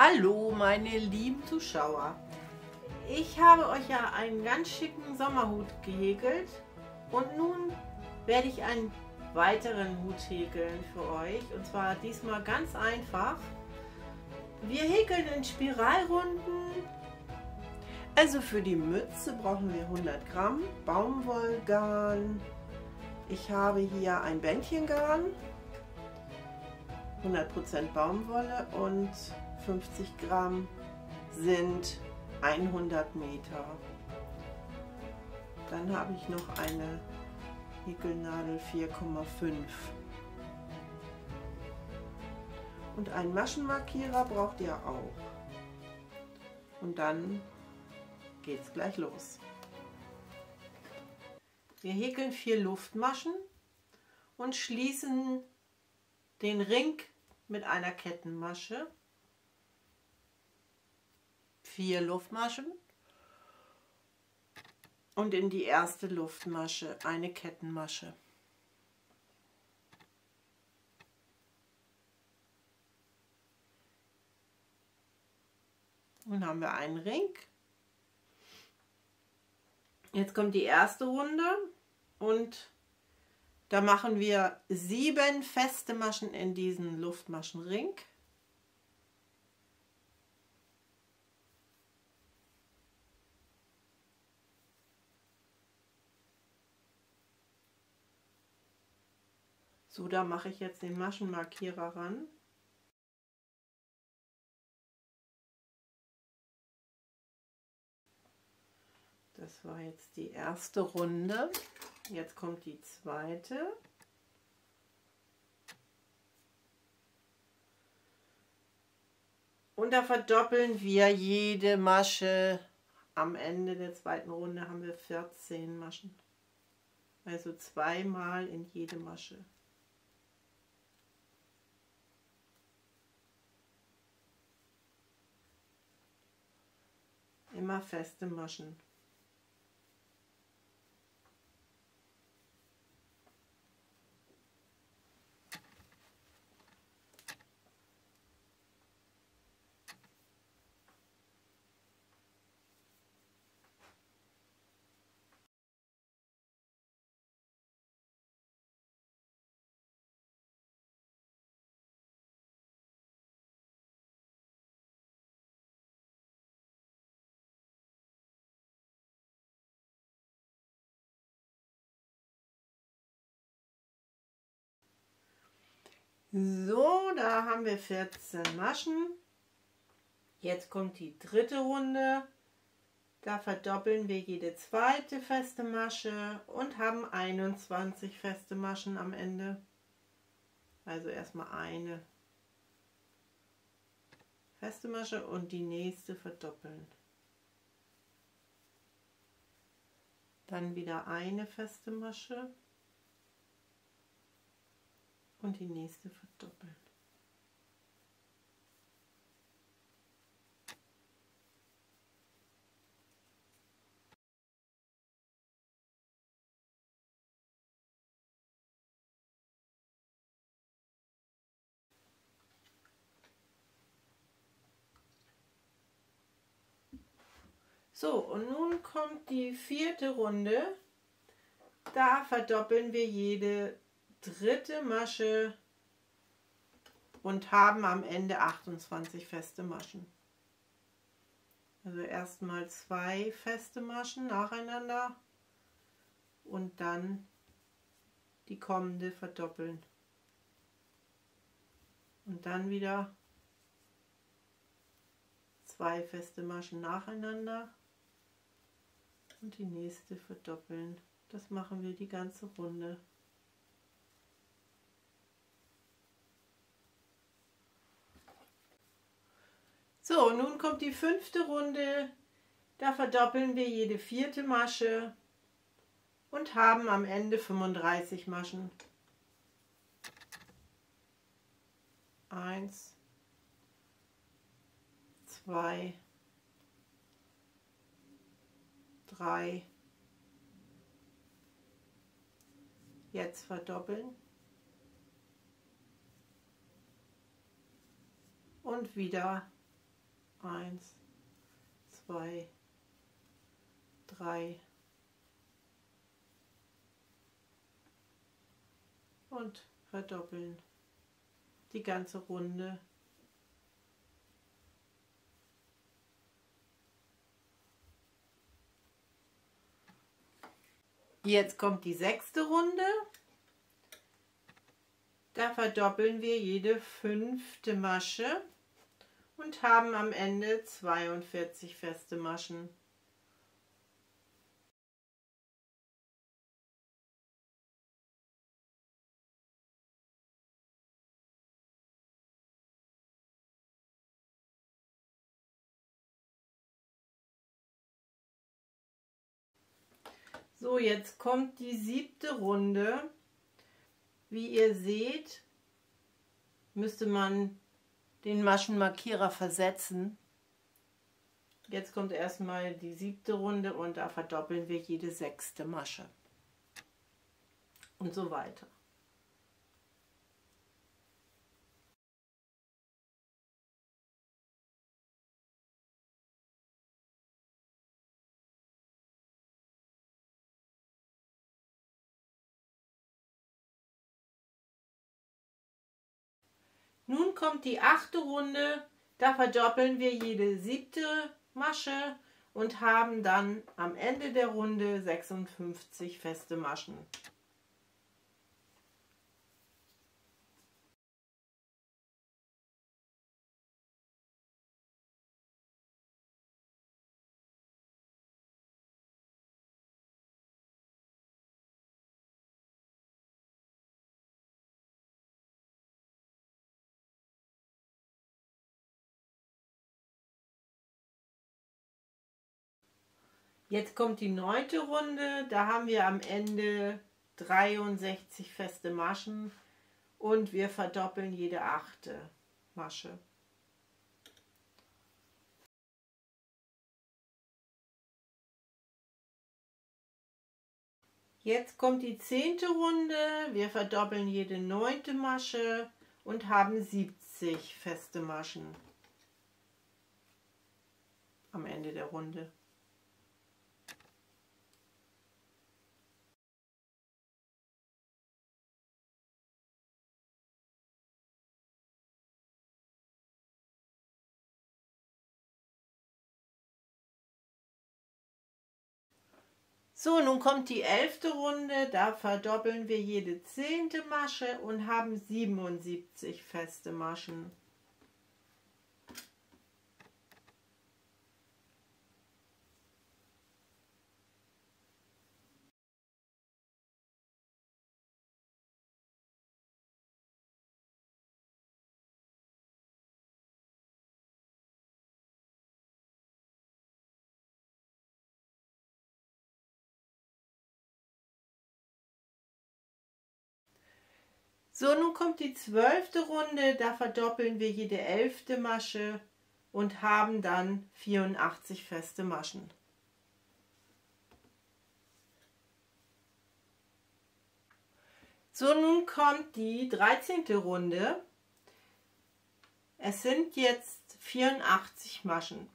Hallo meine lieben Zuschauer, ich habe euch ja einen ganz schicken Sommerhut gehäkelt und nun werde ich einen weiteren Hut häkeln für euch, und zwar diesmal ganz einfach. Wir häkeln in Spiralrunden. Also für die Mütze brauchen wir 100 Gramm Baumwollgarn. Ich habe hier ein Bändchengarn, 100% Baumwolle, und 50 Gramm sind 100 Meter. Dann habe ich noch eine Häkelnadel 4,5. Und einen Maschenmarkierer braucht ihr auch. Und dann geht's gleich los. Wir häkeln 4 Luftmaschen und schließen den Ring mit einer Kettenmasche. 4 Luftmaschen und in die erste Luftmasche eine Kettenmasche. Nun haben wir einen Ring. Jetzt kommt die erste Runde und da machen wir 7 feste Maschen in diesen Luftmaschenring. So, da mache ich jetzt den Maschenmarkierer ran. Das war jetzt die erste Runde. Jetzt kommt die zweite. Und da verdoppeln wir jede Masche. Am Ende der zweiten Runde haben wir 14 Maschen. Also zweimal in jede Masche. Immer feste Maschen. So, da haben wir 14 Maschen. Jetzt kommt die dritte Runde. Da verdoppeln wir jede zweite feste Masche und haben 21 feste Maschen am Ende. Also erstmal eine feste Masche und die nächste verdoppeln. Dann wieder eine feste Masche und die nächste verdoppeln. So, und nun kommt die vierte Runde. Da verdoppeln wir jede dritte Masche und haben am Ende 28 feste Maschen. Also erstmal 2 feste Maschen nacheinander und dann die kommende verdoppeln. Und dann wieder 2 feste Maschen nacheinander und die nächste verdoppeln. Das machen wir die ganze Runde. So, nun kommt die fünfte Runde. Da verdoppeln wir jede vierte Masche und haben am Ende 35 Maschen. 1, 2, 3. Jetzt verdoppeln. Und wieder 1, 2, 3 und verdoppeln die ganze Runde. Jetzt kommt die 6. Runde. Da verdoppeln wir jede 5. Masche und haben am Ende 42 feste Maschen. So, jetzt kommt die 7. Runde. Wie ihr seht, müsste man den Maschenmarkierer versetzen. Jetzt kommt erstmal die 7. Runde und da verdoppeln wir jede 6. Masche. Und so weiter. Nun kommt die 8. Runde, da verdoppeln wir jede 7. Masche und haben dann am Ende der Runde 56 feste Maschen. Jetzt kommt die 9. Runde, da haben wir am Ende 63 feste Maschen und wir verdoppeln jede 8. Masche. Jetzt kommt die 10. Runde, wir verdoppeln jede 9. Masche und haben 70 feste Maschen am Ende der Runde. So, nun kommt die 11. Runde, da verdoppeln wir jede 10. Masche und haben 77 feste Maschen. So, nun kommt die 12. Runde, da verdoppeln wir jede 11. Masche und haben dann 84 feste Maschen. So, nun kommt die 13. Runde. Es sind jetzt 84 Maschen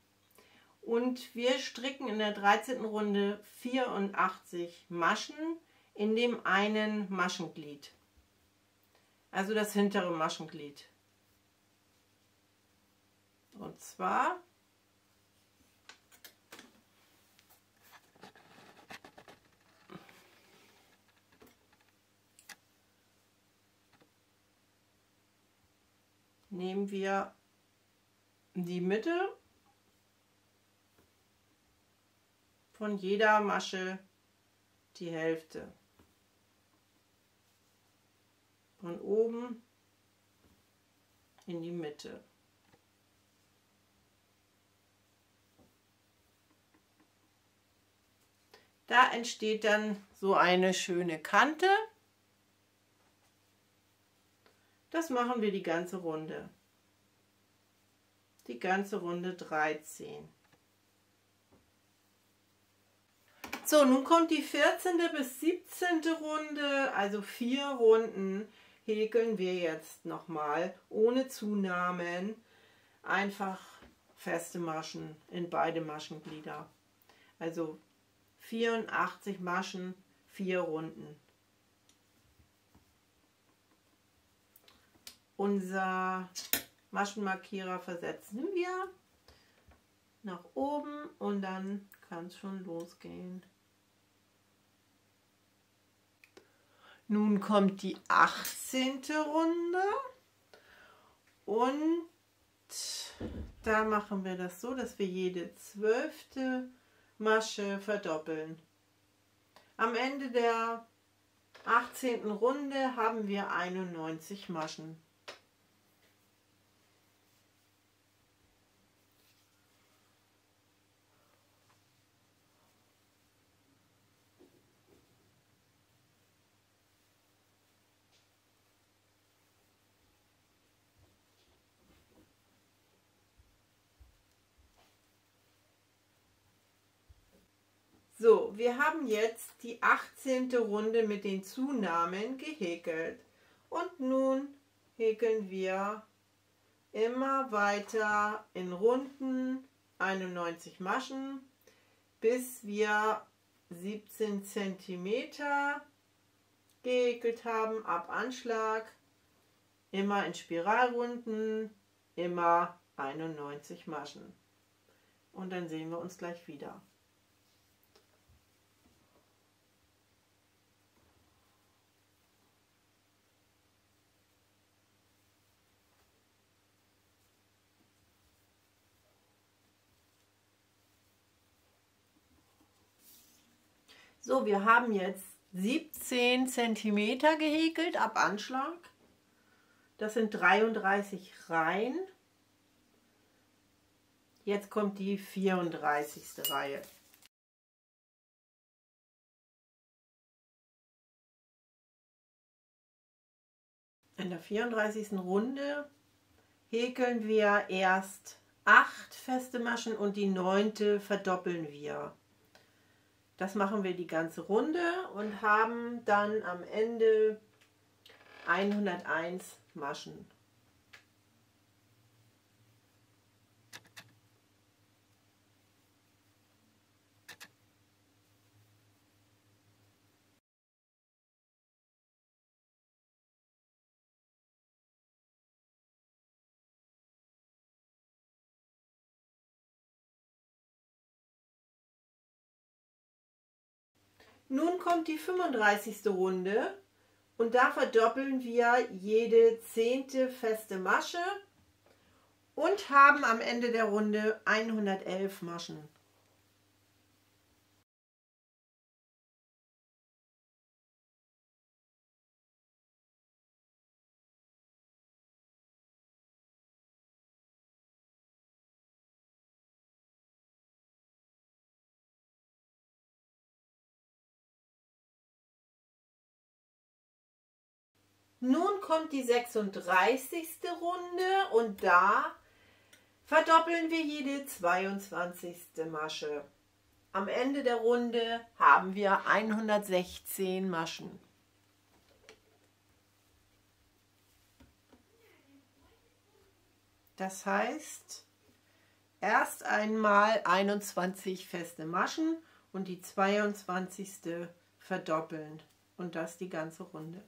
und wir stricken in der 13. Runde 84 Maschen in dem einen Maschenglied. Also das hintere Maschenglied. Und zwar nehmen wir die Mitte von jeder Masche die Hälfte. Von oben in die Mitte. Da entsteht dann so eine schöne Kante. Das machen wir die ganze Runde. Die ganze Runde 13. So, nun kommt die 14. bis 17. Runde, also 4 Runden. Häkeln wir jetzt nochmal ohne Zunahmen einfach feste Maschen in beide Maschenglieder. Also 84 Maschen, 4 Runden. Unser Maschenmarkierer versetzen wir nach oben und dann kann es schon losgehen. Nun kommt die 18. Runde und da machen wir das so, dass wir jede 12. Masche verdoppeln. Am Ende der 18. Runde haben wir 91 Maschen. So, wir haben jetzt die 18. Runde mit den Zunahmen gehäkelt. Und nun häkeln wir immer weiter in Runden 91 Maschen, bis wir 17 cm gehäkelt haben, ab Anschlag. Immer in Spiralrunden, immer 91 Maschen. Und dann sehen wir uns gleich wieder. So, wir haben jetzt 17 cm gehäkelt ab Anschlag. Das sind 33 Reihen. Jetzt kommt die 34. Reihe. In der 34. Runde häkeln wir erst 8 feste Maschen und die 9. verdoppeln wir. Das machen wir die ganze Runde und haben dann am Ende 101 Maschen. Nun kommt die 35. Runde und da verdoppeln wir jede 10. feste Masche und haben am Ende der Runde 111 Maschen. Nun kommt die 36. Runde und da verdoppeln wir jede 22. Masche. Am Ende der Runde haben wir 116 Maschen. Das heißt, erst einmal 21 feste Maschen und die 22. verdoppeln und das die ganze Runde.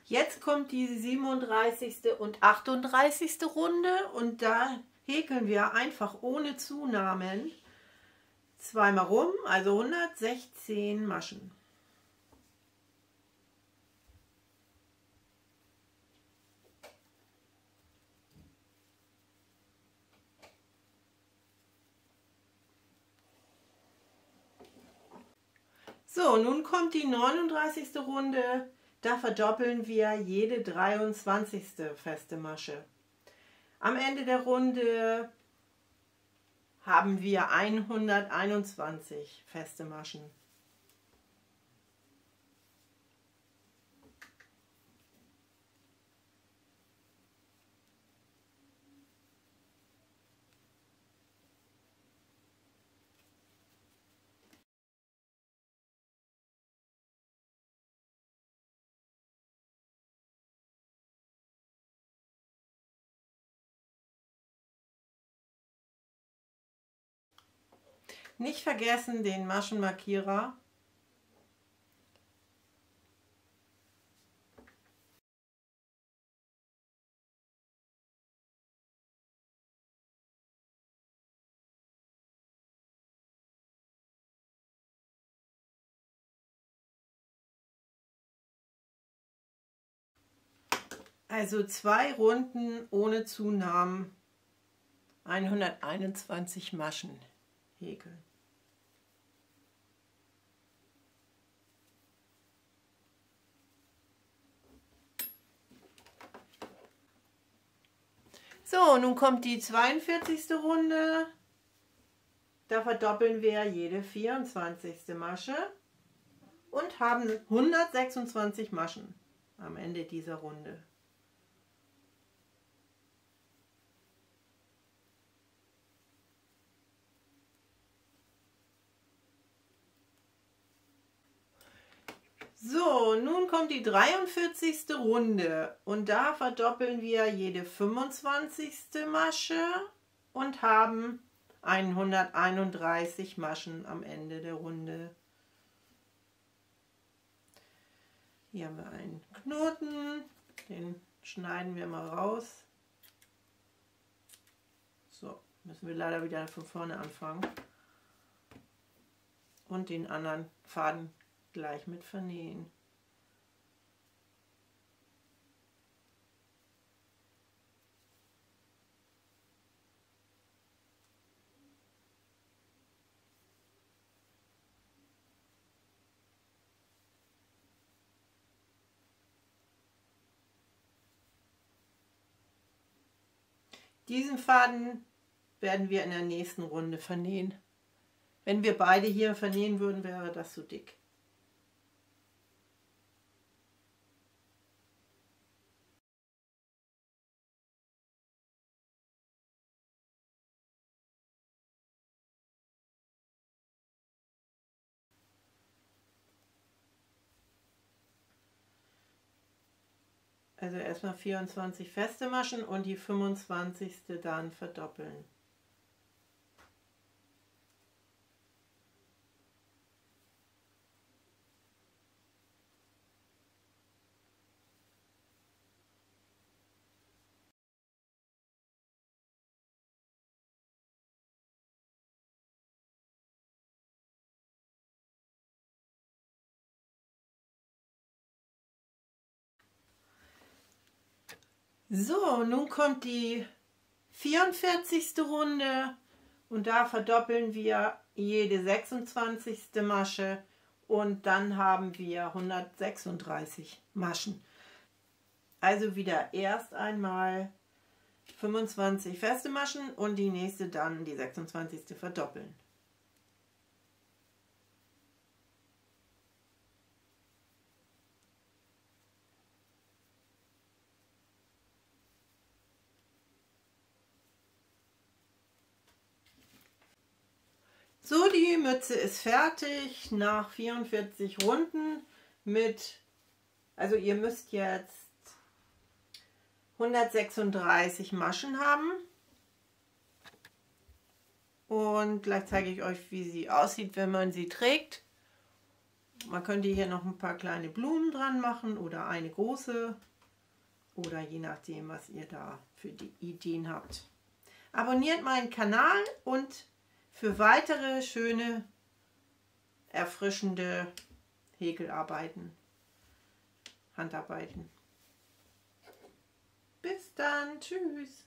Jetzt kommt die 37. und 38. Runde und da häkeln wir einfach ohne Zunahmen zweimal rum, also 116 Maschen. So, nun kommt die 39. Runde. Da verdoppeln wir jede 23. feste Masche. Am Ende der Runde haben wir 121 feste Maschen. Nicht vergessen den Maschenmarkierer. Also 2 Runden ohne Zunahmen, 121 Maschen häkeln. So, nun kommt die 42. Runde. Da verdoppeln wir jede 24. Masche und haben 126 Maschen am Ende dieser Runde. So, nun kommt die 43. Runde und da verdoppeln wir jede 25. Masche und haben 131 Maschen am Ende der Runde. Hier haben wir einen Knoten, den schneiden wir mal raus. So, müssen wir leider wieder von vorne anfangen und den anderen Faden gleich mit vernähen. Diesen Faden werden wir in der nächsten Runde vernähen. Wenn wir beide hier vernähen würden, wäre das zu dick. Also erstmal 24 feste Maschen und die 25. dann verdoppeln. So, nun kommt die 44. Runde und da verdoppeln wir jede 26. Masche und dann haben wir 136 Maschen. Also wieder erst einmal 25 feste Maschen und die nächste dann die 26. verdoppeln. So, die Mütze ist fertig nach 44 Runden mit, also ihr müsst jetzt 136 Maschen haben. Und gleich zeige ich euch, wie sie aussieht, wenn man sie trägt. Man könnte hier noch ein paar kleine Blumen dran machen oder eine große. Oder je nachdem, was ihr da für die Ideen habt. Abonniert meinen Kanal und für weitere schöne, erfrischende Häkelarbeiten, Handarbeiten. Bis dann, tschüss.